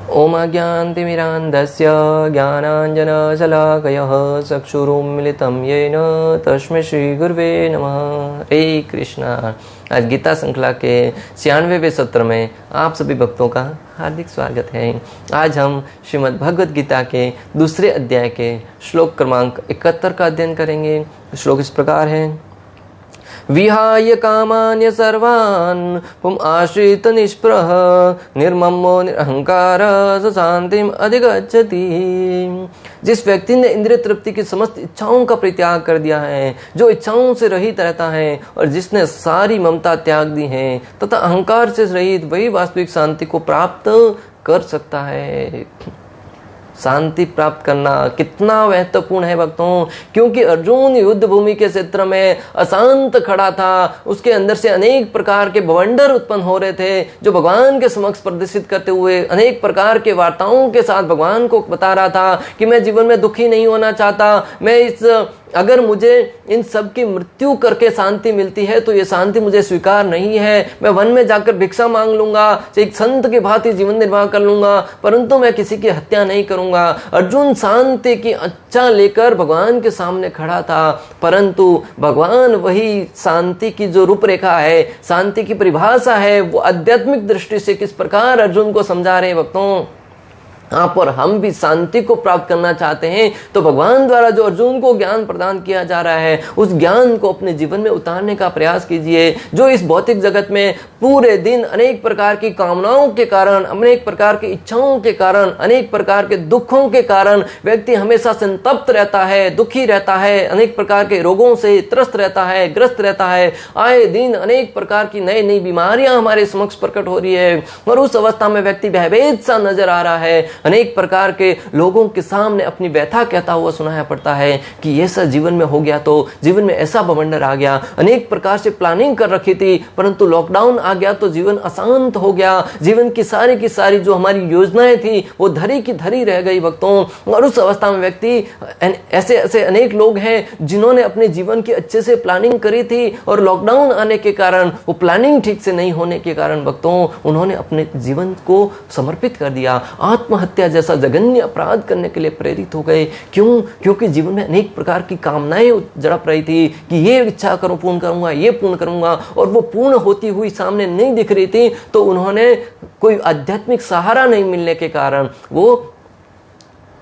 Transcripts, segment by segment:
ओम अज्ञानतिमिरान्धस्य ज्ञानाञ्जनशलाकयः चक्षुरुन्मिलितं येन तस्मै श्रीगुरुवे नमः। हरे कृष्णा। आज गीता श्रृंखला के 96वें सत्र में आप सभी भक्तों का हार्दिक स्वागत है। आज हम श्रीमद् भगवद गीता के दूसरे अध्याय के श्लोक क्रमांक 71 का अध्ययन करेंगे। श्लोक इस प्रकार है। विहाय कामान्य सर्वान् पुम आश्रित निष्प्रह निर्ममो निरहंकार शांतिम अधिगच्छति। जिस व्यक्ति ने इंद्रिय तृप्ति की समस्त इच्छाओं का परित्याग कर दिया है, जो इच्छाओं से रहित रहता है और जिसने सारी ममता त्याग दी है तथा अहंकार से रहित, वही वास्तविक शांति को प्राप्त कर सकता है। शांति प्राप्त करना कितना महत्वपूर्ण है भक्तों, क्योंकि अर्जुन युद्ध भूमि के क्षेत्र में अशांत खड़ा था। उसके अंदर से अनेक प्रकार के बवंडर उत्पन्न हो रहे थे, जो भगवान के समक्ष प्रदर्शित करते हुए अनेक प्रकार के वार्ताओं के साथ भगवान को बता रहा था कि मैं जीवन में दुखी नहीं होना चाहता। अगर मुझे इन सब की मृत्यु करके शांति मिलती है तो ये शांति मुझे स्वीकार नहीं है। मैं वन में जाकर भिक्षा मांग लूंगा, एक संत की भांति जीवन निर्वाह कर लूंगा, परंतु मैं किसी की हत्या नहीं करूंगा। अर्जुन शांति की इच्छा लेकर भगवान के सामने खड़ा था, परंतु भगवान वही शांति की जो रूपरेखा है, शांति की परिभाषा है, वो आध्यात्मिक दृष्टि से किस प्रकार अर्जुन को समझा रहे हैं भक्तों। आप और हम भी शांति को प्राप्त करना चाहते हैं तो भगवान द्वारा जो अर्जुन को ज्ञान प्रदान किया जा रहा है, उस ज्ञान को अपने जीवन में उतारने का प्रयास कीजिए। जो इस भौतिक जगत में पूरे दिन अनेक प्रकार की कामनाओं के कारण, अनेक प्रकार की इच्छाओं के कारण, अनेक प्रकार के दुखों के कारण व्यक्ति हमेशा संतप्त रहता है, दुखी रहता है, अनेक प्रकार के रोगों से त्रस्त रहता है, ग्रस्त रहता है। आए दिन अनेक प्रकार की नई नई बीमारियां हमारे समक्ष प्रकट हो रही है और उस अवस्था में व्यक्ति भयभीत सा नजर आ रहा है। अनेक प्रकार के लोगों के सामने अपनी व्यथा कहता हुआ सुनाया पड़ता है कि ये सब जीवन में हो गया, तो जीवन में ऐसा बवंडर आ गया। अनेक प्रकार से प्लानिंग कर रखी थी, परंतु लॉकडाउन आ गया तो जीवन अशांत हो गया। जीवन की सारी जो हमारी योजनाएं थी वो धरी की धरी रह गई भक्तों। और उस अवस्था में व्यक्ति ऐसे अनेक लोग हैं जिन्होंने अपने जीवन की अच्छे से प्लानिंग करी थी और लॉकडाउन आने के कारण, वो प्लानिंग ठीक से नहीं होने के कारण भक्तों, उन्होंने अपने जीवन को समर्पित कर दिया। आत्महत्या जैसा जघन्य अपराध करने के लिए प्रेरित हो गए। क्यों? क्योंकि जीवन में अनेक प्रकार की कामनाएं जड़प रही थी कि ये इच्छा करूं, पूर्ण करूंगा, ये पूर्ण करूंगा, और वो पूर्ण होती हुई सामने नहीं दिख रही थी, तो उन्होंने कोई आध्यात्मिक सहारा नहीं मिलने के कारण वो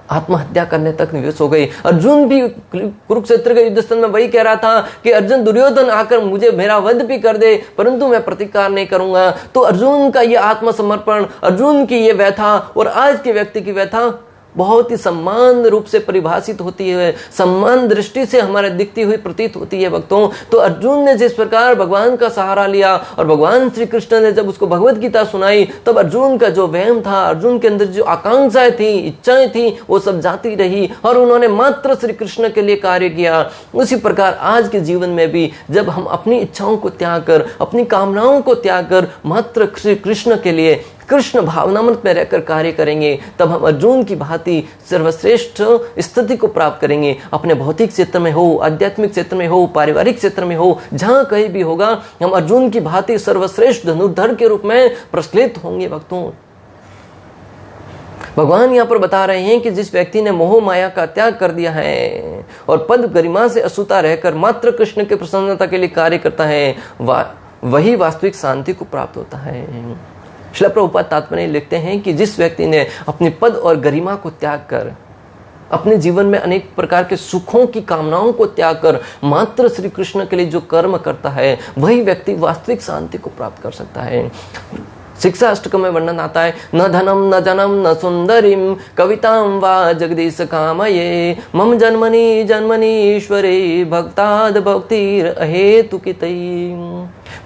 आत्महत्या करने तक निवेश हो गई। अर्जुन भी कुरुक्षेत्र के युद्ध स्थल में वही कह रहा था कि अर्जुन दुर्योधन आकर मुझे मेरा वध भी कर दे, परंतु मैं प्रतिकार नहीं करूंगा। तो अर्जुन का ये आत्मसमर्पण, अर्जुन की ये व्यथा और आज के व्यक्ति की व्यथा बहुत ही सम्मान रूप से परिभाषित होती है, सम्मान दृष्टि से हमारे दिखती हुई प्रतीत होती है भक्तों। तो अर्जुन ने जिस प्रकार भगवान का सहारा लिया और भगवान श्री कृष्ण ने जब उसको भगवत गीता सुनाई, तब अर्जुन का जो वहम था, अर्जुन के अंदर जो आकांक्षाएं थी, इच्छाएं थी, वो सब जाती रही और उन्होंने मात्र श्री कृष्ण के लिए कार्य किया। उसी प्रकार आज के जीवन में भी जब हम अपनी इच्छाओं को त्याग कर, अपनी कामनाओं को त्याग कर मात्र श्री कृष्ण के लिए, कृष्ण भावनामृत में रहकर कार्य करेंगे, तब हम अर्जुन की भांति सर्वश्रेष्ठ स्थिति को प्राप्त करेंगे। अपने भौतिक क्षेत्र में हो, आध्यात्मिक क्षेत्र में हो, पारिवारिक क्षेत्र में हो, जहां कहीं भी होगा, हम अर्जुन की भांति सर्वश्रेष्ठ धनुर्धर के रूप में प्रस्फुटित होंगे भक्तों। भगवान यहाँ पर बता रहे हैं कि जिस व्यक्ति ने मोह माया का त्याग कर दिया है और पद गरिमा से अछूता रहकर मात्र कृष्ण की प्रसन्नता के लिए कार्य करता है, वही वास्तविक शांति को प्राप्त होता है। श्रील प्रभुपाद तात्पर्य लिखते हैं कि जिस व्यक्ति ने अपने पद और गरिमा को त्याग कर, अपने जीवन में अनेक प्रकार के सुखों की कामनाओं को त्याग कर मात्र श्री कृष्ण के लिए जो कर्म करता है, वही व्यक्ति वास्तविक शांति को प्राप्त कर सकता है। शिक्षा अष्टकम में वर्णन आता है, न धनम न जनम न सुंदरीम कविताम वा जगदीश कामये मम जन्मनि जन्मनि ईश्वरे भक्ताद भक्तिर अहेतुकितई।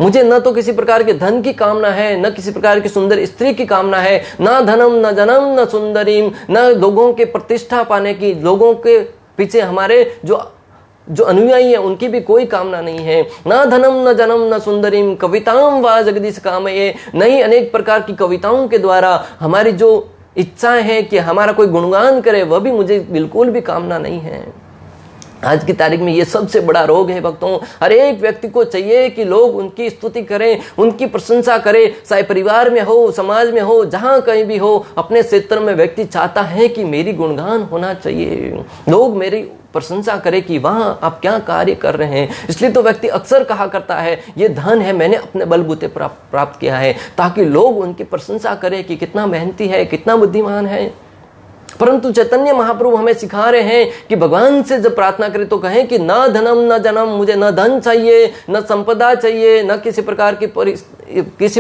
मुझे न तो किसी प्रकार के धन की कामना है, न किसी प्रकार की सुंदर स्त्री की कामना है, न धनम न जनम न सुंदरीम, न लोगों के प्रतिष्ठा पाने की, लोगों के पीछे हमारे जो अनुयायी है उनकी भी कोई कामना नहीं है। ना धनम न जनम न सुंदरीम कविताम वा जगदीश कामये, नहीं अनेक प्रकार की कविताओं के द्वारा हमारी जो इच्छाएं हैं कि हमारा कोई गुणगान करे, वह भी मुझे बिल्कुल भी कामना नहीं है। आज की तारीख में ये सबसे बड़ा रोग है भक्तों। हर एक व्यक्ति को चाहिए कि लोग उनकी स्तुति करें, उनकी प्रशंसा करें, चाहे परिवार में हो, समाज में हो, जहां कहीं भी हो, अपने क्षेत्र में व्यक्ति चाहता है कि मेरी गुणगान होना चाहिए, लोग मेरी प्रशंसा करें कि वहां आप क्या कार्य कर रहे हैं। इसलिए तो व्यक्ति अक्सर कहा करता है ये धन है, मैंने अपने बलबूते प्राप्त किया है, ताकि लोग उनकी प्रशंसा करें कि कितना मेहनती है, कितना बुद्धिमान है। परंतु चैतन्य महाप्रभु हमें सिखा रहे हैं कि भगवान से जब प्रार्थना करें तो कहें कि न धनम न जनम, मुझे न धन चाहिए, न संपदा चाहिए, न किसी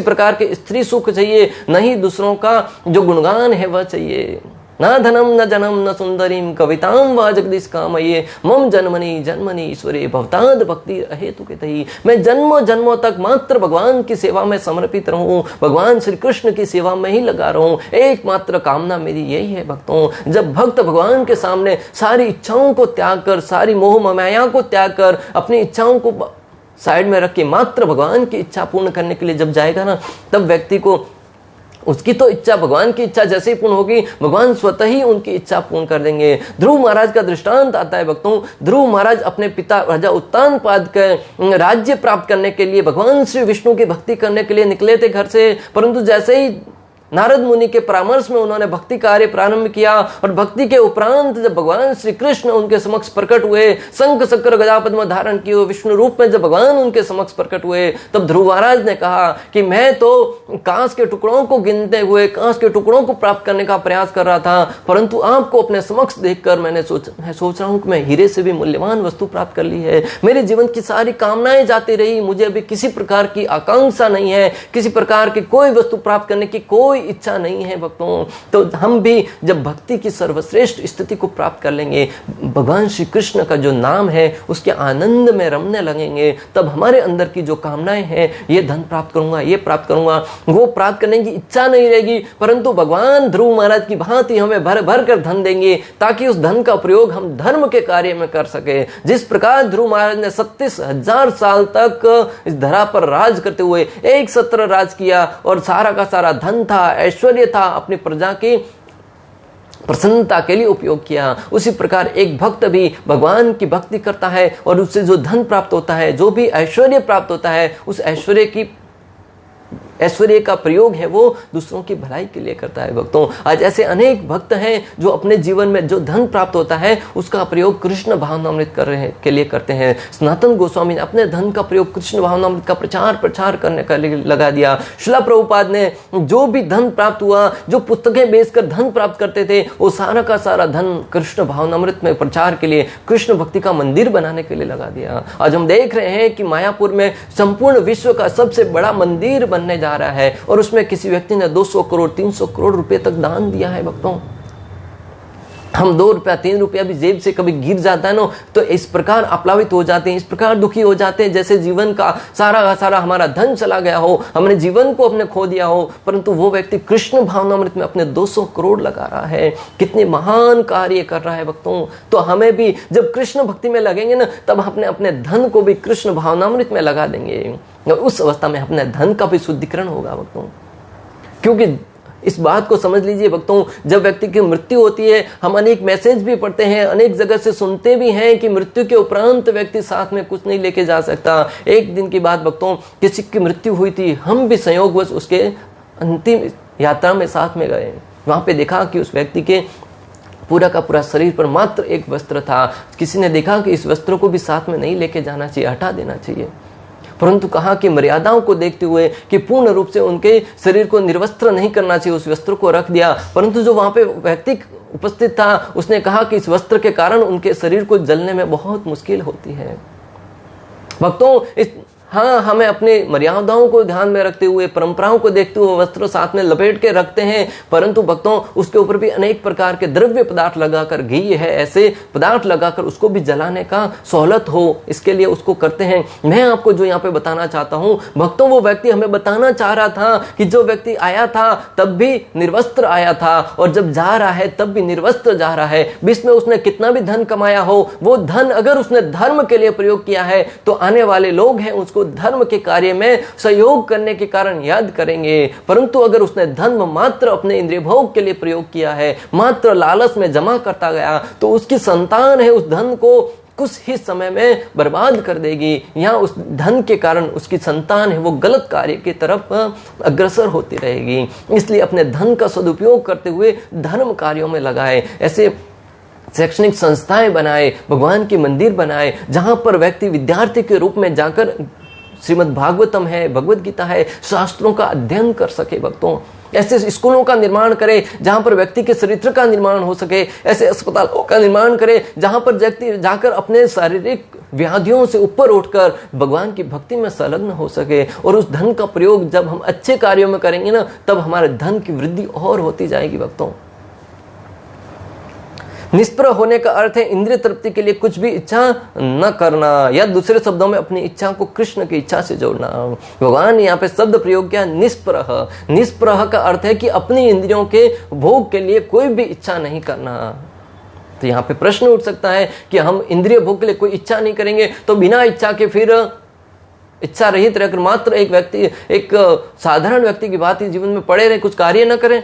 प्रकार के स्त्री सुख चाहिए, न ही दूसरों का जो गुणगान है वह चाहिए। न धनम न जनम न सुंदरीम कविताम व जगदीश कामये मम जन्मनि जन्मनि ईश्वरे भवताद भक्ति अहेतु के तही। मैं जन्मों जन्मों तक मात्र भगवान की सेवा में समर्पित रहूं, भगवान श्री कृष्ण की सेवा में ही लगा रहूं, एकमात्र कामना मेरी यही है भक्तों। जब भक्त भगवान के सामने सारी इच्छाओं को त्याग कर, सारी मोह माया को त्याग कर, अपनी इच्छाओं को साइड में रख के मात्र भगवान की इच्छा पूर्ण करने के लिए जब जाएगा ना, तब व्यक्ति को उसकी तो इच्छा, भगवान की इच्छा जैसे ही पूर्ण होगी, भगवान स्वतः ही उनकी इच्छा पूर्ण कर देंगे। ध्रुव महाराज का दृष्टांत आता है भक्तों। ध्रुव महाराज अपने पिता राजा उत्तानपाद के राज्य प्राप्त करने के लिए भगवान श्री विष्णु की भक्ति करने के लिए निकले थे घर से, परंतु जैसे ही नारद मुनि के परामर्श में उन्होंने भक्ति कार्य प्रारंभ किया और भक्ति के उपरांत जब भगवान श्री कृष्ण उनके समक्ष प्रकट हुए, शंख चक्र गदा पद्म धारण किए विष्णु रूप में जब भगवान उनके समक्ष प्रकट हुए, तब ध्रुव महाराज ने कहा कि मैं तो कांस के टुकड़ों को गिनते हुए कांस के टुकड़ों को प्राप्त करने का प्रयास कर रहा था, परंतु आपको अपने समक्ष देखकर मैंने सोच रहा हूं कि मैं हीरे से भी मूल्यवान वस्तु प्राप्त कर ली है। मेरे जीवन की सारी कामनाएं जाती रही, मुझे अभी किसी प्रकार की आकांक्षा नहीं है, किसी प्रकार की कोई वस्तु प्राप्त करने की कोई इच्छा नहीं है भक्तों। तो हम भी जब भक्ति की सर्वश्रेष्ठ स्थिति को प्राप्त कर लेंगे, भगवान श्री कृष्ण का जो नाम है उसके आनंद में रमने लगेंगे, तब हमारे अंदर की जो कामनाएं हैं, ये धन प्राप्त करूंगा, ये प्राप्त करूंगा, वो प्राप्त करने की इच्छा नहीं रहेगी, परंतु भगवान ध्रुव महाराज की भांति हमें भर भर कर धन देंगे, ताकि उस धन का प्रयोग हम धर्म के कार्य में कर सके। जिस प्रकार ध्रुव महाराज ने 37,000 साल तक इस धरा पर राज करते हुए एक सत्र राज किया और सारा का सारा धन था, ऐश्वर्य था, अपनी प्रजा की प्रसन्नता के लिए उपयोग किया, उसी प्रकार एक भक्त भी भगवान की भक्ति करता है और उससे जो धन प्राप्त होता है, जो भी ऐश्वर्य प्राप्त होता है, उस ऐश्वर्य का प्रयोग है वो दूसरों की भलाई के लिए करता है भक्तों। आज ऐसे अनेक भक्त हैं जो अपने जीवन में जो धन प्राप्त होता है उसका प्रयोग कृष्ण भावनामृत के लिए करते हैं। सनातन गोस्वामी ने अपने धन का प्रयोग कृष्ण भावनामृत का प्रचार करने का लिए लगा दिया। श्रील प्रभुपाद ने जो भी धन प्राप्त हुआ, जो पुस्तकें बेचकर धन प्राप्त करते थे, वो सारा का सारा धन कृष्ण भावनामृत में प्रचार के लिए, कृष्ण भक्ति का मंदिर बनाने के लिए लगा दिया। आज हम देख रहे हैं कि मायापुर में संपूर्ण विश्व का सबसे बड़ा मंदिर बनने जा रहा है और उसमें किसी व्यक्ति ने 200 करोड़ 300 करोड़ रुपए तक दान दिया है भक्तों। हम 2 रुपया 3 रुपया भी जेब से कभी गिर जाता है ना, तो इस प्रकार अप्लावित हो जाते हैं, इस प्रकार दुखी हो जाते हैं, जैसे जीवन का सारा हमारा धन चला गया हो, हमने जीवन को अपने खो दिया हो। परंतु वो व्यक्ति कृष्ण भावनामृत में अपने 200 करोड़ लगा रहा है, कितने महान कार्य कर रहा है भक्तों। तो हमें भी जब कृष्ण भक्ति में लगेंगे ना, तब अपने धन को भी कृष्ण भावनामृत में लगा देंगे और उस अवस्था में अपने धन का भी शुद्धिकरण होगा भक्तों। क्योंकि इस बात को समझ लीजिए भक्तों, जब व्यक्ति की मृत्यु होती है, हम अनेक मैसेज भी पढ़ते हैं, अनेक जगह से सुनते भी हैं कि मृत्यु के उपरांत व्यक्ति साथ में कुछ नहीं लेके जा सकता। एक दिन की बात भक्तों, किसी की मृत्यु हुई थी, हम भी संयोगवश उसके अंतिम यात्रा में साथ में गए। वहां पे देखा कि उस व्यक्ति के पूरा का पूरा शरीर पर मात्र एक वस्त्र था। किसी ने देखा कि इस वस्त्र को भी साथ में नहीं लेके जाना चाहिए, हटा देना चाहिए, परंतु कहा कि मर्यादाओं को देखते हुए कि पूर्ण रूप से उनके शरीर को निर्वस्त्र नहीं करना चाहिए, उस वस्त्र को रख दिया। परंतु जो वहां पे व्यक्ति उपस्थित था, उसने कहा कि इस वस्त्र के कारण उनके शरीर को जलने में बहुत मुश्किल होती है। भक्तों, हाँ, हमें अपने मर्यादाओं को ध्यान में रखते हुए, परंपराओं को देखते हुए वस्त्र साथ में लपेट के रखते हैं, परंतु भक्तों उसके ऊपर भी अनेक प्रकार के द्रव्य पदार्थ लगाकर, घी है, ऐसे पदार्थ लगाकर उसको भी जलाने का सहूलत हो, इसके लिए उसको करते हैं। मैं आपको जो यहाँ पे बताना चाहता हूँ भक्तों, वो व्यक्ति हमें बताना चाह रहा था कि जो व्यक्ति आया था तब भी निर्वस्त्र आया था और जब जा रहा है तब भी निर्वस्त्र जा रहा है। बीच में उसने कितना भी धन कमाया हो, वो धन अगर उसने धर्म के लिए प्रयोग किया है तो आने वाले लोग हैं उसको धर्म के कार्य में सहयोग करने के कारण याद करेंगे। परंतु अगर उसने धन मात्र अपने इंद्रिय भोग के लिए प्रयोग किया है, मात्र लालच में जमा करता गया, तो उसकी संतान है उस धन को कुछ ही समय में बर्बाद कर देगी, या उस धन के कारण उसकी संतान है वो गलत कार्य की तरफ अग्रसर होती रहेगी। इसलिए अपने धन का सदुपयोग करते हुए धर्म कार्यों में लगाए, ऐसे शैक्षणिक संस्थाएं बनाए, भगवान की मंदिर बनाए, जहां पर व्यक्ति विद्यार्थी के रूप में जाकर श्रीमद् भागवतम है, भगवत गीता है, शास्त्रों का अध्ययन कर सके। भक्तों, ऐसे स्कूलों का निर्माण करे जहां पर व्यक्ति के चरित्र का निर्माण हो सके, ऐसे अस्पतालों का निर्माण करे जहां पर व्यक्ति जाकर अपने शारीरिक व्याधियों से ऊपर उठकर भगवान की भक्ति में संलग्न हो सके। और उस धन का प्रयोग जब हम अच्छे कार्यों में करेंगे ना, तब हमारे धन की वृद्धि और होती जाएगी। भक्तों, निष्प्रह होने का अर्थ है इंद्रिय तृप्ति के लिए कुछ भी इच्छा न करना, या दूसरे शब्दों में अपनी इच्छा को कृष्ण की इच्छा से जोड़ना। भगवान ने यहाँ पे शब्द प्रयोग किया निष्प्रह। निष्प्रह का अर्थ है कि अपनी इंद्रियों के भोग के लिए कोई भी इच्छा नहीं करना। तो यहाँ पे प्रश्न उठ सकता है कि हम इंद्रिय भोग के लिए कोई इच्छा नहीं करेंगे, तो बिना इच्छा के फिर इच्छा रहित रहकर मात्र एक व्यक्ति, एक साधारण व्यक्ति की बात ही जीवन में पड़े रहे, कुछ कार्य न करें।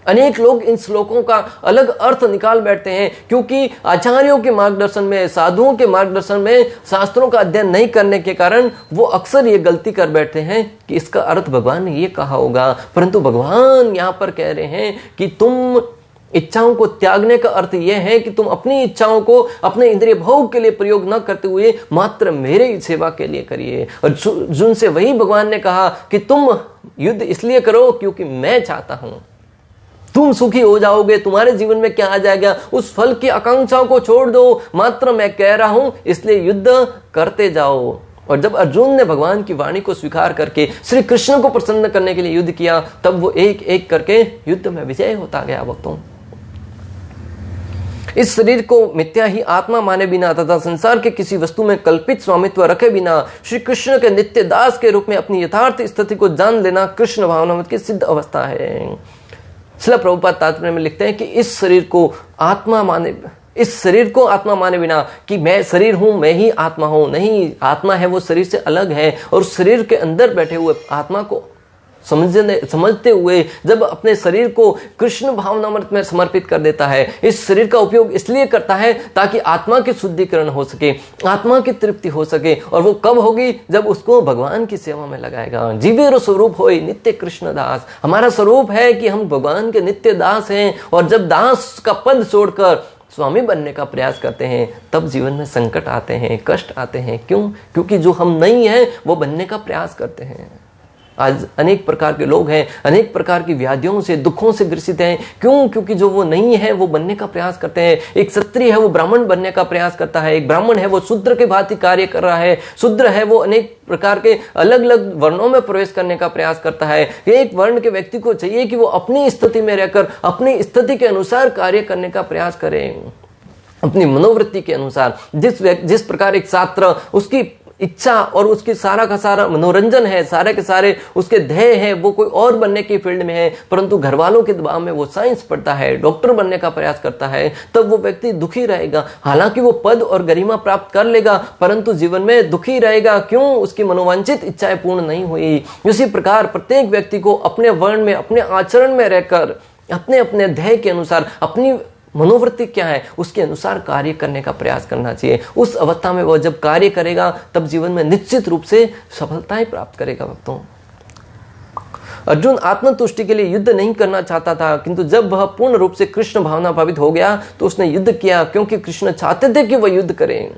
अनेक लोग इन श्लोकों का अलग अर्थ निकाल बैठते हैं, क्योंकि आचार्यों के मार्गदर्शन में, साधुओं के मार्गदर्शन में शास्त्रों का अध्ययन नहीं करने के कारण वो अक्सर ये गलती कर बैठते हैं कि इसका अर्थ भगवान ने ये कहा होगा। परंतु भगवान यहाँ पर कह रहे हैं कि तुम इच्छाओं को त्यागने का अर्थ यह है कि तुम अपनी इच्छाओं को अपने इंद्रिय भोग के लिए प्रयोग न करते हुए मात्र मेरे सेवा के लिए करिए। और अर्जुन से वही भगवान ने कहा कि तुम युद्ध इसलिए करो क्योंकि मैं चाहता हूं, तुम सुखी हो जाओगे, तुम्हारे जीवन में क्या आ जाएगा, उस फल की आकांक्षाओं को छोड़ दो, मात्र मैं कह रहा हूं इसलिए युद्ध करते जाओ। और जब अर्जुन ने भगवान की वाणी को स्वीकार करके श्री कृष्ण को प्रसन्न करने के लिए युद्ध किया, तब वो एक एक करके युद्ध में विजय होता गया। भक्तों, इस शरीर को मिथ्या ही आत्मा माने बिना तथा संसार के किसी वस्तु में कल्पित स्वामित्व रखे बिना श्री कृष्ण के नित्य दास के रूप में अपनी यथार्थ स्थिति को जान लेना कृष्ण भावनामृत की सिद्ध अवस्था है। श्रील प्रभुपाद तात्पर्य में लिखते हैं कि इस शरीर को आत्मा माने बिना कि मैं शरीर हूं, मैं ही आत्मा हूं, नहीं, आत्मा है वो शरीर से अलग है। और शरीर के अंदर बैठे हुए आत्मा को समझते हुए जब अपने शरीर को कृष्ण भावनामृत में समर्पित कर देता है, इस शरीर का उपयोग इसलिए करता है ताकि आत्मा की शुद्धिकरण हो सके, आत्मा की तृप्ति हो सके। और वो कब होगी? जब उसको भगवान की सेवा में लगाएगा। जीवेरो स्वरूप होय नित्य कृष्ण दास। हमारा स्वरूप है कि हम भगवान के नित्य दास हैं, और जब दास का पद छोड़कर स्वामी बनने का प्रयास करते हैं, तब जीवन में संकट आते हैं, कष्ट आते हैं। क्यों? क्योंकि जो हम नहीं हैं वो बनने का प्रयास करते हैं। आज अनेक प्रकार के लोग हैं, अनेक प्रकार की व्याधियों से, दुखों से ग्रसित हैं। क्यों? क्योंकि जो वो नहीं है वो बनने का प्रयास करते हैं। एक क्षत्रिय है वो ब्राह्मण बनने का प्रयास करता है, एक ब्राह्मण है वो शूद्र के भांति कार्य कर रहा है, शूद्र है वो अनेक प्रकार के अलग अलग वर्णों में प्रवेश करने का प्रयास करता है। एक वर्ण के व्यक्ति को चाहिए कि वो अपनी स्थिति में रहकर अपनी स्थिति के अनुसार कार्य करने का प्रयास करे, अपनी मनोवृत्ति के अनुसार। जिस प्रकार एक छात्र, उसकी इच्छा और उसकी सारा का सारा मनोरंजन है, सारे के सारे उसके ध्येय है वो कोई और बनने की फील्ड में है, परंतु घर वालों के दबाव में वो साइंस पढ़ता है, डॉक्टर बनने का प्रयास करता है, तब वो व्यक्ति दुखी रहेगा। हालांकि वो पद और गरिमा प्राप्त कर लेगा, परंतु जीवन में दुखी रहेगा। क्यों? उसकी मनोवांछित इच्छाएं पूर्ण नहीं हुई। इसी प्रकार प्रत्येक व्यक्ति को अपने वर्ण में, अपने आचरण में रहकर, अपने अपने ध्येय के अनुसार, अपनी मनोवृत्ति क्या है उसके अनुसार कार्य करने का प्रयास करना चाहिए। उस अवस्था में वह जब कार्य करेगा तब जीवन में निश्चित रूप से सफलताएं प्राप्त करेगा। भक्तों, अर्जुन आत्मतुष्टि के लिए युद्ध नहीं करना चाहता था, किंतु जब वह पूर्ण रूप से कृष्ण भावना भावित हो गया तो उसने युद्ध किया, क्योंकि कृष्ण चाहते थे कि वह युद्ध करें।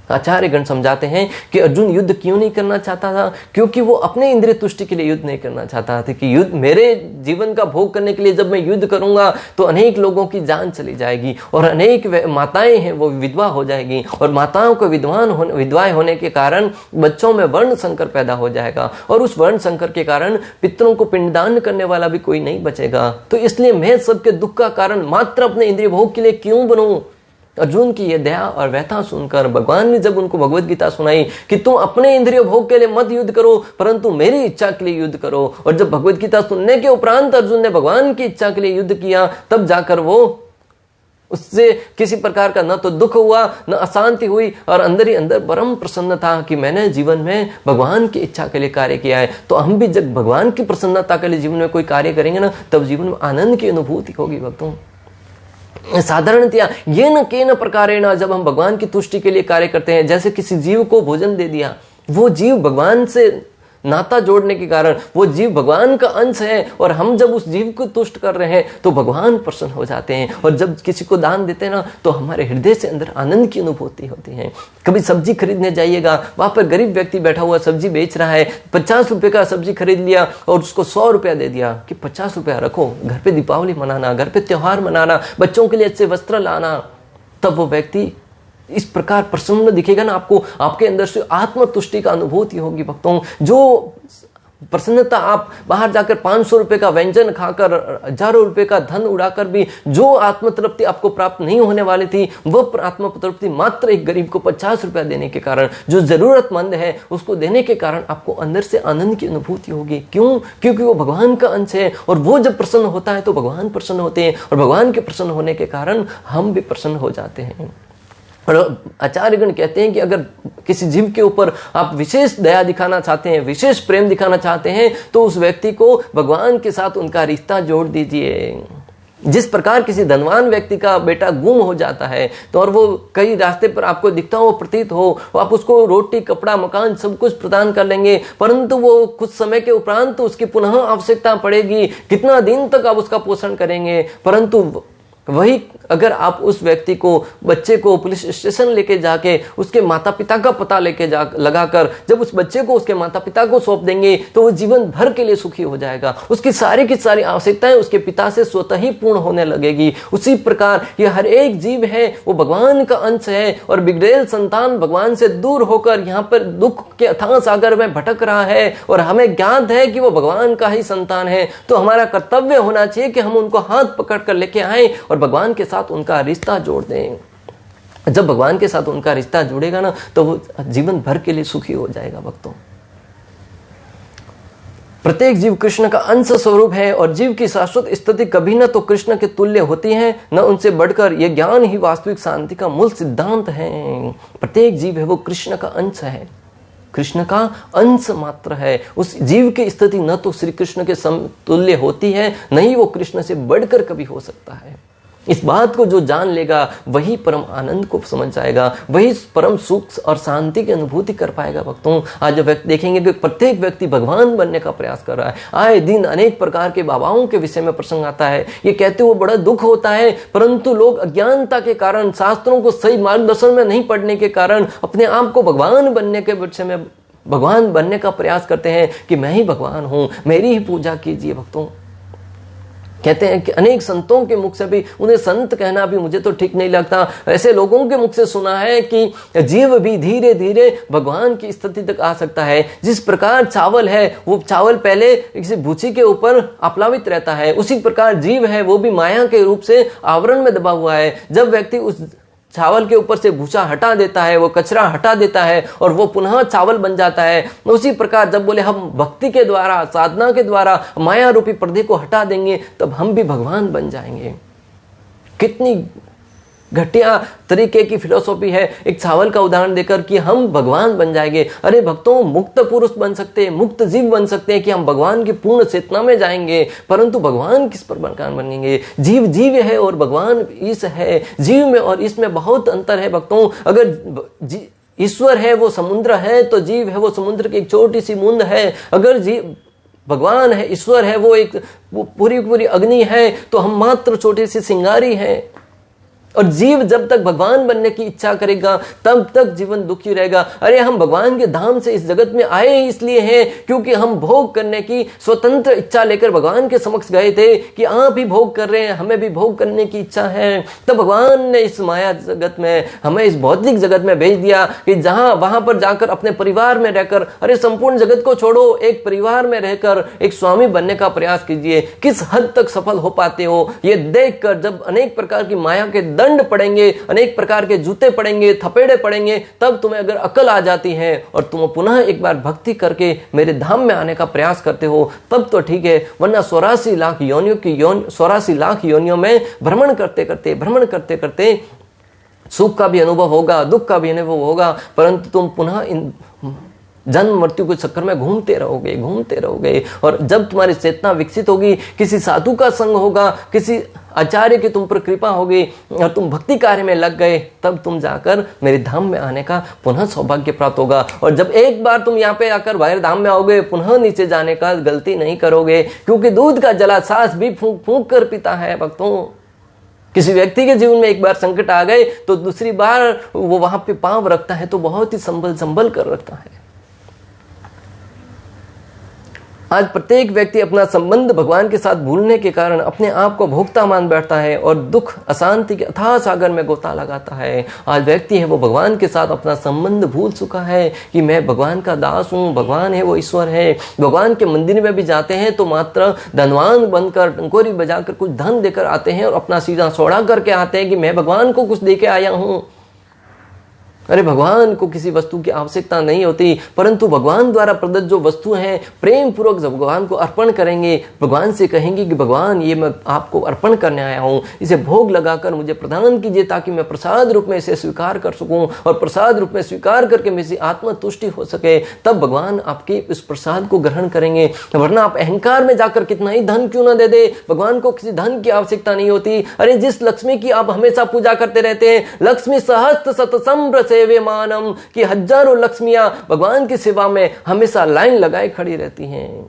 आचार्य गण समझाते हैं कि अर्जुन युद्ध क्यों नहीं करना चाहता था? क्योंकि वो अपने इंद्रिय तुष्टि के लिए युद्ध नहीं करना चाहता था कि युद्ध मेरे जीवन का भोग करने के लिए जब मैं युद्ध करूंगा तो अनेक लोगों की जान चली जाएगी, और अनेक माताएं हैं वो विधवा हो जाएगी, और माताओं को विधवाएं होने के कारण बच्चों में वर्ण संकर पैदा हो जाएगा, और उस वर्ण संकर के कारण पितरों को पिंडदान करने वाला भी कोई नहीं बचेगा। तो इसलिए मैं सबके दुख का कारण मात्र अपने इंद्रिय भोग के लिए क्यों बनूं? अर्जुन की यह दया और व्यथा सुनकर भगवान ने जब उनको भगवत गीता सुनाई कि तुम अपने इंद्रिय भोग के लिए मत युद्ध करो, परंतु मेरी इच्छा के लिए युद्ध करो, और जब भगवत गीता सुनने के उपरांत अर्जुन ने भगवान की इच्छा के लिए युद्ध किया, तब जाकर वो उससे किसी प्रकार का न तो दुख हुआ, न अशांति हुई, और अंदर ही अंदर परम प्रसन्न था कि मैंने जीवन में भगवान की इच्छा के लिए कार्य किया है। तो हम भी जब भगवान की प्रसन्नता के लिए जीवन में कोई कार्य करेंगे ना, तब जीवन में आनंद की अनुभूति होगी। भक्तों, साधारणतया ये न के न प्रकारेण, जब हम भगवान की तुष्टि के लिए कार्य करते हैं, जैसे किसी जीव को भोजन दे दिया, वो जीव भगवान से नाता जोड़ने के कारण वो जीव भगवान का अंश है, और हम जब उस जीव को तुष्ट कर रहे हैं तो भगवान प्रसन्न हो जाते हैं। और जब किसी को दान देते हैं ना, तो हमारे हृदय से अंदर आनंद की अनुभूति होती है। कभी सब्जी खरीदने जाइएगा, वहां पर गरीब व्यक्ति बैठा हुआ सब्जी बेच रहा है, 50 रुपए का सब्जी खरीद लिया और उसको 100 रुपया दे दिया कि 50 रुपया रखो, घर पे दीपावली मनाना, घर पे त्योहार मनाना, बच्चों के लिए अच्छे वस्त्र लाना। तब वो व्यक्ति इस प्रकार प्रसन्न दिखेगा ना आपको, आपके अंदर से आत्मतुष्टि का अनुभूति होगी भक्तों। जो प्रसन्नता आप बाहर जाकर 500 रुपए का व्यंजन खाकर, हजारों रुपए का धन उड़ाकर भी जो आत्मतृप्ति आपको प्राप्त नहीं होने वाली थी, वह आत्मतृप्ति मात्र एक गरीब को 50 रुपया देने के कारण, जो जरूरतमंद है उसको देने के कारण आपको अंदर से आनंद की अनुभूति होगी। क्यों? क्योंकि वो भगवान का अंश है, और वो जब प्रसन्न होता है तो भगवान प्रसन्न होते हैं, और भगवान के प्रसन्न होने के कारण हम भी प्रसन्न हो जाते हैं। और आचार्यगण कहते हैं कि अगर किसी जीव के ऊपर आप विशेष दया दिखाना चाहते हैं, विशेष प्रेम दिखाना चाहते हैं, तो उस व्यक्ति को भगवान के साथ उनका रिश्ता जोड़ दीजिए। जिस प्रकार किसी धनवान व्यक्ति का बेटा गुम हो जाता है, तो और वो कई रास्ते पर आपको दिखता हो, प्रतीत हो, आप उसको रोटी, कपड़ा, मकान सब कुछ प्रदान कर लेंगे, परंतु वो कुछ समय के उपरांत तो उसकी पुनः आवश्यकता पड़ेगी। कितना दिन तक आप उसका पोषण करेंगे? परंतु वही अगर आप उस व्यक्ति को, बच्चे को पुलिस स्टेशन लेके जाके उसके माता पिता का पता लेके जा लगाकर जब उस बच्चे को उसके माता पिता को सौंप देंगे, तो वो जीवन भर के लिए सुखी हो जाएगा। उसकी सारी की सारी आवश्यकताएं उसके पिता से स्वतः ही पूर्ण होने लगेगी। उसी प्रकार ये हर एक जीव है, वो भगवान का अंश है, और बिगड़ेल संतान भगवान से दूर होकर यहाँ पर दुख के अथाह सागर में भटक रहा है, और हमें ज्ञात है कि वो भगवान का ही संतान है। तो हमारा कर्तव्य होना चाहिए कि हम उनको हाथ पकड़ कर लेके आए और भगवान के साथ उनका रिश्ता जोड़ दें। जब भगवान के साथ उनका रिश्ता जुड़ेगा ना, तो वो जीवन भर के लिए सुखी हो जाएगा भक्तों। प्रत्येक जीव कृष्ण का अंश स्वरूप है, और जीव की शाश्वत स्थिति कभी न तो कृष्ण के तुल्य होती है, न उनसे बढ़कर। यह ज्ञान ही वास्तविक शांति का मूल सिद्धांत है। प्रत्येक जीव है वो कृष्ण का अंश है, कृष्ण का अंश मात्र है। उस जीव की स्थिति न तो श्री कृष्ण के समतुल्य होती है, न ही वो कृष्ण से बढ़कर कभी हो सकता है। इस बात को जो जान लेगा वही परम आनंद को समझ जाएगा, वही परम सुख और शांति की अनुभूति कर पाएगा भक्तों। आज जब देखेंगे कि प्रत्येक व्यक्ति भगवान बनने का प्रयास कर रहा है। आए दिन अनेक प्रकार के बाबाओं के विषय में प्रसंग आता है, ये कहते हुए बड़ा दुख होता है, परंतु लोग अज्ञानता के कारण, शास्त्रों को सही मार्गदर्शन में नहीं पढ़ने के कारण अपने आप को भगवान बनने के विषय में, भगवान बनने का प्रयास करते हैं कि मैं ही भगवान हूं, मेरी ही पूजा कीजिए भक्तों। कहते हैं कि अनेक संतों के मुख से भी, उन्हें संत कहना भी मुझे तो ठीक नहीं लगता, ऐसे लोगों के मुख से सुना है कि जीव भी धीरे धीरे भगवान की स्थिति तक आ सकता है। जिस प्रकार चावल है, वो चावल पहले किसी भूसी के ऊपर आप्लावित रहता है, उसी प्रकार जीव है वो भी माया के रूप से आवरण में दबा हुआ है। जब व्यक्ति उस चावल के ऊपर से भूसा हटा देता है, वो कचरा हटा देता है, और वो पुनः चावल बन जाता है। उसी प्रकार जब बोले हम भक्ति के द्वारा, साधना के द्वारा माया रूपी पर्दे को हटा देंगे, तब हम भी भगवान बन जाएंगे। कितनी घटिया तरीके की फिलोसॉफी है एक चावल का उदाहरण देकर कि हम भगवान बन जाएंगे। अरे भक्तों, मुक्त पुरुष बन सकते हैं, मुक्त जीव बन सकते हैं कि हम भगवान की पूर्ण चेतना में जाएंगे, परंतु भगवान किस पर बनेंगे? जीव जीव है और भगवान ईश है। जीव में और इसमें बहुत अंतर है भक्तों। अगर ईश्वर है वो समुद्र है, तो जीव है वो समुद्र की एक छोटी सी बूंद है। अगर जीव भगवान है, ईश्वर है, वो एक पूरी पूरी अग्नि है, तो हम मात्र छोटी सी सिंगारी है। और जीव जब तक भगवान बनने की इच्छा करेगा तब तक जीवन दुखी रहेगा। अरे हम भगवान के धाम से इस जगत में आए ही इसलिए हैं क्योंकि हम भोग करने की स्वतंत्र इच्छा लेकर भगवान के समक्ष गए थे कि आप ही भोग कर रहे हैं, हमें भी भोग करने की इच्छा है। तब भगवान ने इस माया जगत में, हमें इस भौतिक जगत में भेज दिया कि जहां वहां पर जाकर अपने परिवार में रहकर, अरे संपूर्ण जगत को छोड़ो, एक परिवार में रहकर एक स्वामी बनने का प्रयास कीजिए। किस हद तक सफल हो पाते हो ये देखकर, जब अनेक प्रकार की माया के दंड पड़ेंगे, अनेक प्रकार के जूते पड़ेंगे, थपेड़े पड़ेंगे, तब तुम्हें अगर अकल आ जाती है और तुम पुनः एक बार भक्ति करके मेरे धाम में आने का प्रयास करते हो, तब तो ठीक है, वरना 84 लाख योनियों में भ्रमण करते करते सुख का भी अनुभव होगा, दुख का भी अनुभव होगा, परंतु तुम पुनः इन जन्म मृत्यु के चक्कर में घूमते रहोगे। और जब तुम्हारी चेतना विकसित होगी, किसी साधु का संग होगा, किसी आचार्य की तुम पर कृपा होगी और तुम भक्ति कार्य में लग गए, तब तुम जाकर मेरे धाम में आने का पुनः सौभाग्य प्राप्त होगा। और जब एक बार तुम यहाँ पे आकर बाहर धाम में आओगे, पुनः नीचे जाने का गलती नहीं करोगे, क्योंकि दूध का जला सांस भी फूंक फूंक कर पीता है भक्तों। किसी व्यक्ति के जीवन में एक बार संकट आ गए तो दूसरी बार वो वहां पे पांव रखता है तो बहुत ही संभल कर रखता है। आज प्रत्येक व्यक्ति अपना संबंध भगवान के साथ भूलने के कारण अपने आप को भोक्ता मान बैठता है और दुख अशांति के अथाह सागर में गोता लगाता है। आज व्यक्ति है वो भगवान के साथ अपना संबंध भूल चुका है कि मैं भगवान का दास हूँ, भगवान है वो ईश्वर है। भगवान के मंदिर में भी जाते हैं तो मात्र धनवान बनकर टंकोरी बजाकर कुछ धन देकर आते हैं और अपना सीधा सोड़ा करके आते हैं कि मैं भगवान को कुछ दे के आया हूँ। अरे भगवान को किसी वस्तु की आवश्यकता नहीं होती, परंतु भगवान द्वारा प्रदत्त जो वस्तु है प्रेम पूर्वक जब भगवान को अर्पण करेंगे, भगवान से कहेंगे कि भगवान ये मैं आपको अर्पण करने आया हूँ, इसे भोग लगाकर मुझे प्रदान कीजिए ताकि मैं प्रसाद रूप में इसे स्वीकार कर सकूं और प्रसाद रूप में स्वीकार करके मेरी आत्मा तुष्टि हो सके, तब भगवान आपके इस प्रसाद को ग्रहण करेंगे। वरना आप अहंकार में जाकर कितना ही धन क्यों न दे दे, भगवान को किसी धन की आवश्यकता नहीं होती। अरे जिस लक्ष्मी की आप हमेशा पूजा करते रहते हैं, लक्ष्मी सहस्त्र शतसम्र सेव्यमानम, कि हजारों लक्ष्मियां भगवान की सेवा में हमेशा लाइन लगाए खड़ी रहती हैं।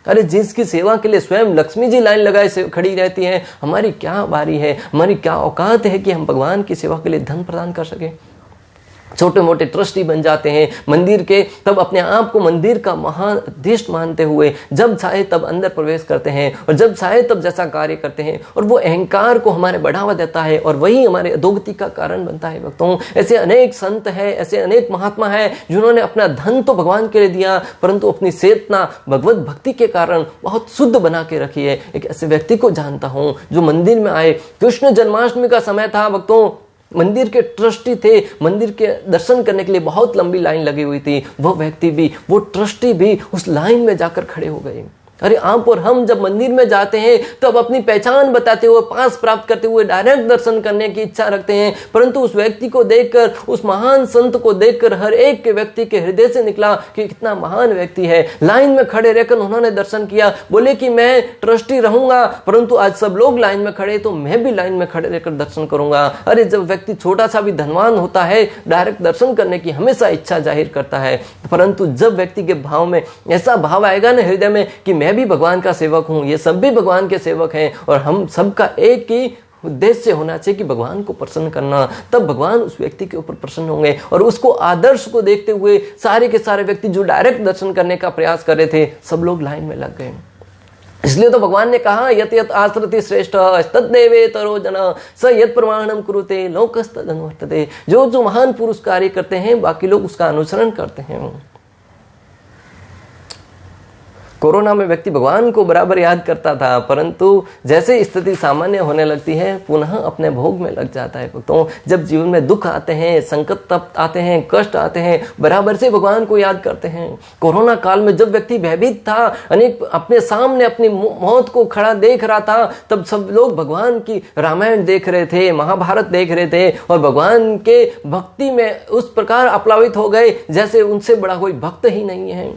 अरे जिसकी सेवा के लिए स्वयं लक्ष्मी जी लाइन लगाए खड़ी रहती हैं, हमारी क्या बारी है, हमारी क्या औकात है कि हम भगवान की सेवा के लिए धन प्रदान कर सके। छोटे मोटे ट्रस्टी बन जाते हैं मंदिर के, तब अपने आप को मंदिर का महाधीश मानते हुए जब चाहे तब अंदर प्रवेश करते हैं और जब चाहे तब जैसा कार्य करते हैं, और वो अहंकार को हमारे बढ़ावा देता है और वही हमारे अधोगति का कारण बनता है। भक्तों, ऐसे अनेक संत हैं, ऐसे अनेक महात्मा हैं जिन्होंने अपना धन तो भगवान के लिए दिया, परंतु अपनी चेतना भगवत भक्ति के कारण बहुत शुद्ध बना के रखी है। एक ऐसे व्यक्ति को जानता हूं जो मंदिर में आए, कृष्ण जन्माष्टमी का समय था भक्तों, मंदिर के ट्रस्टी थे, मंदिर के दर्शन करने के लिए बहुत लंबी लाइन लगी हुई थी, वो व्यक्ति भी, वो ट्रस्टी भी उस लाइन में जाकर खड़े हो गए। अरे आप और हम जब मंदिर में जाते हैं तो अब अपनी पहचान बताते हुए, पास प्राप्त करते हुए डायरेक्ट दर्शन करने की इच्छा रखते हैं, परंतु उस व्यक्ति को देखकर, उस महान संत को देखकर हर एक के व्यक्ति के हृदय से निकला कि कितना महान व्यक्ति है। लाइन में खड़े रहकर उन्होंने दर्शन किया, बोले कि मैं ट्रस्टी रहूंगा, परंतु आज सब लोग लाइन में खड़े तो मैं भी लाइन में खड़े रहकर दर्शन करूंगा। अरे जब व्यक्ति छोटा सा भी धनवान होता है, डायरेक्ट दर्शन करने की हमेशा इच्छा जाहिर करता है, परंतु जब व्यक्ति के भाव में ऐसा भाव आएगा ना हृदय में कि मैं भी भगवान का सेवक हूं, ये सब भी भगवान के सेवक हैं और हम सबका एक ही उद्देश्य होना चाहिए कि भगवान को प्रसन्न करना, तब भगवान उस व्यक्ति के ऊपर प्रसन्न होंगे। और उसको आदर्श को देखते हुए सारे के सारे व्यक्ति जो डायरेक्ट दर्शन करने का प्रयास कर रहे थे, सब लोग लाइन में लग गए। इसलिए तो भगवान ने कहा, यत यत आश्रति श्रेष्ठ तद्देवे तरो जना स यत प्रमाणम कुरुते लोकस्तदनुवर्तते। जो जो महान पुरुष कार्य करते हैं, बाकी लोग उसका अनुसरण करते हैं। कोरोना में व्यक्ति भगवान को बराबर याद करता था, परंतु जैसे स्थिति सामान्य होने लगती है, पुनः अपने भोग में लग जाता है। तो जब जीवन में दुख आते हैं, संकट आते हैं, कष्ट आते हैं, बराबर से भगवान को याद करते हैं। कोरोना काल में जब व्यक्ति भयभीत था, अनेक अपने सामने अपनी मौत को खड़ा देख रहा था, तब सब लोग भगवान की रामायण देख रहे थे, महाभारत देख रहे थे और भगवान के भक्ति में उस प्रकार अप्लावित हो गए जैसे उनसे बड़ा कोई भक्त ही नहीं है।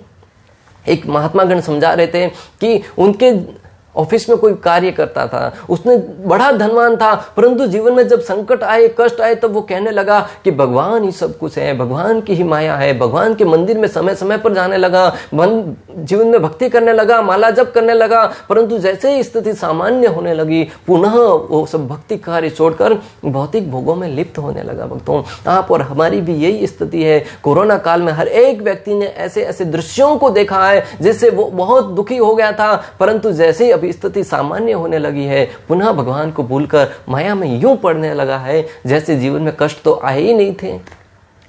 एक महात्मा गण समझा रहे थे कि उनके ऑफिस में कोई कार्य करता था, उसने बड़ा धनवान था, परंतु जीवन में जब संकट आए, कष्ट आए, तब वो कहने लगा कि भगवान ही सब कुछ है, भगवान की ही माया है। भगवान के मंदिर में समय समय पर जाने लगा, जीवन में भक्ति करने लगा, माला जप करने लगा, परंतु जैसे ही स्थिति सामान्य होने लगी, पुनः वो सब भक्ति कार्य छोड़कर भौतिक भोगों में लिप्त होने लगा। भक्तों, आप और हमारी भी यही स्थिति है। कोरोना काल में हर एक व्यक्ति ने ऐसे ऐसे दृश्यों को देखा है जिससे वो बहुत दुखी हो गया था, परंतु जैसे ही स्थिति सामान्य होने लगी है, पुनः भगवान को भूलकर माया में यूं पड़ने लगा है जैसे जीवन में कष्ट तो आए ही नहीं थे।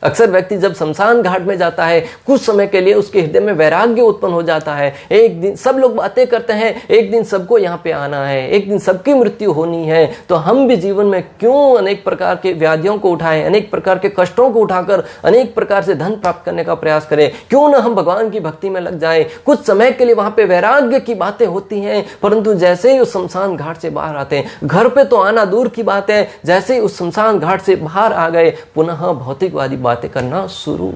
अक्सर व्यक्ति जब शमशान घाट में जाता है, कुछ समय के लिए उसके हृदय में वैराग्य उत्पन्न हो जाता है। एक दिन सब लोग बातें करते हैं, एक दिन सबको यहाँ पे आना है, एक दिन सबकी मृत्यु होनी है, तो हम भी जीवन में क्यों अनेक प्रकार के व्याधियों को उठाएं, अनेक प्रकार के कष्टों को उठाकर अनेक प्रकार से धन प्राप्त करने का प्रयास करें। क्यों ना हम भगवान की भक्ति में लग जाएं। कुछ समय के लिए वहां पे वैराग्य की बातें होती हैं, परंतु जैसे ही उस शमशान घाट से बाहर आते हैं, घर पे तो आना दूर की बात है, जैसे ही उस शमशान घाट से बाहर आ गए, पुनः भौतिकवादी बातें करना शुरू।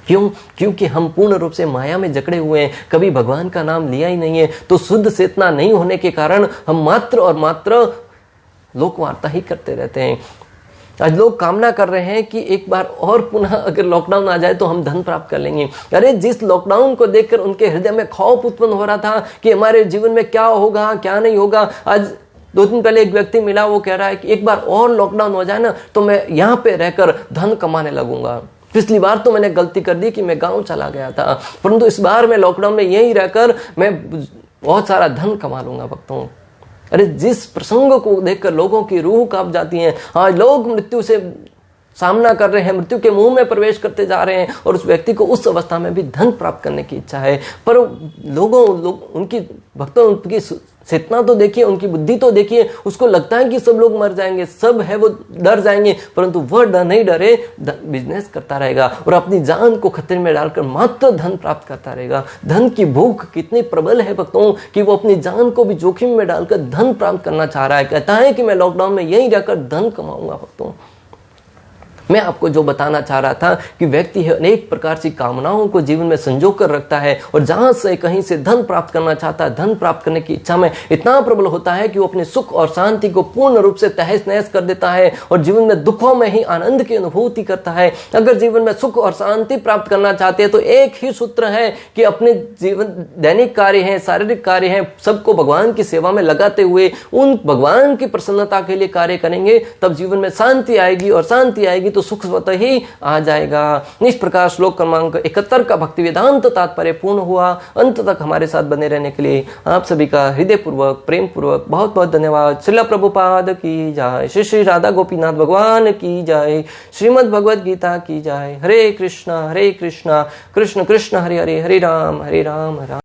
क्यों? क्योंकि हम पूर्ण रूप से माया में जकड़े हुए हैं, कभी भगवान का नाम लिया ही नहीं है। तो शुद्ध चेतना नहीं होने के कारण हम मात्र और मात्र लोक वार्ता ही करते रहते हैं। आज लोग कामना कर रहे हैं कि एक बार और पुनः अगर लॉकडाउन आ जाए तो हम धन प्राप्त कर लेंगे। अरे जिस लॉकडाउन को देखकर उनके हृदय में खौफ उत्पन्न हो रहा था कि हमारे जीवन में क्या होगा क्या नहीं होगा, आज 2 दिन पहले एक व्यक्ति मिला, वो कह रहा है कि एक बार और लॉकडाउन हो जाए ना तो मैं यहाँ पे रहकर धन कमाने लगूंगा। पिछली बार तो मैंने गलती कर दी कि मैं गांव चला गया था, परंतु इस बार मैं लॉकडाउन में यहीं रहकर मैं बहुत सारा धन कमा लूंगा भक्तों। अरे जिस प्रसंग को देखकर लोगों की रूह कांप जाती है। आज लोग मृत्यु से सामना कर रहे हैं, मृत्यु के मुंह में प्रवेश करते जा रहे हैं और उस व्यक्ति को उस अवस्था में भी धन प्राप्त करने की इच्छा है। पर उनकी भक्तों उनकी चेतना तो देखिए, उनकी बुद्धि तो देखिए, उसको लगता है कि सब लोग मर जाएंगे, सब है वो डर जाएंगे, परंतु वह डर नहीं डरे, बिजनेस करता रहेगा और अपनी जान को खतरे में डालकर मात्र धन प्राप्त करता रहेगा। धन की भूख कितनी प्रबल है भक्तों कि वो अपनी जान को भी जोखिम में डालकर धन प्राप्त करना चाह रहा है। कहता है कि मैं लॉकडाउन में यहीं रहकर धन कमाऊंगा। भक्तों मैं आपको जो बताना चाह रहा था कि व्यक्ति अनेक प्रकार की कामनाओं को जीवन में संजो कर रखता है और जहां से कहीं से धन प्राप्त करना चाहता है, धन प्राप्त करने की इच्छा में इतना प्रबल होता है कि वो अपने सुख और शांति को पूर्ण रूप से तहस नहस कर देता है और जीवन में दुखों में ही आनंद की अनुभूति करता है। अगर जीवन में सुख और शांति प्राप्त करना चाहते हैं तो एक ही सूत्र है कि अपने जीवन दैनिक कार्य हैं, शारीरिक कार्य हैं, सबको भगवान की सेवा में लगाते हुए उन भगवान की प्रसन्नता के लिए कार्य करेंगे, तब जीवन में शांति आएगी और शांति आएगी तो सुख स्वतः ही आ जाएगा। इस प्रकार श्लोक क्रमांक 71 का भक्ति वेदांत तात्पर्य पूर्ण हुआ। अंत तक हमारे साथ बने रहने के लिए आप सभी का हृदय पूर्वक प्रेम पूर्वक बहुत बहुत धन्यवाद। श्रील प्रभुपाद की जय, श्री श्री राधा गोपीनाथ भगवान की जय, श्रीमद् भगवद गीता की जय। हरे कृष्णा कृष्ण कृष्ण हरे हरे, हरे राम राम